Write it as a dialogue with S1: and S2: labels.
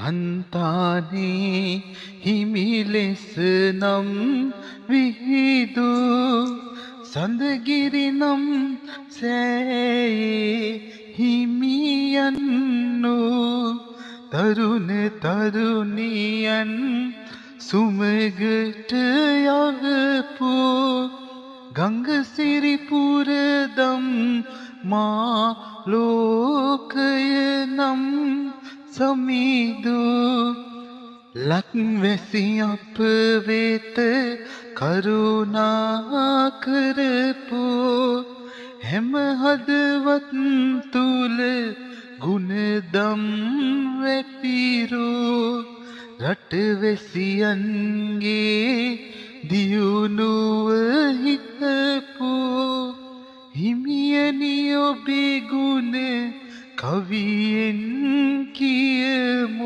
S1: හන්තානේ හිමිලෙස නම් විහිදු සඳගිරි නම් සෑයේ හිමියන්නු තරුණ තරුණියන් සුමගට යහපු ගංගසිරිපුරදම් මා ලෝකය නම් සමිදු ලක්වැසි අප වෙත කරුණා කරපු හැම හදවත් තුල ගුණදම් වැපිරෝ රටවැසියන්ගේ දියුණුව හිතපු හිමියනි ඔබේ ගුණ කවියෙන් කියමු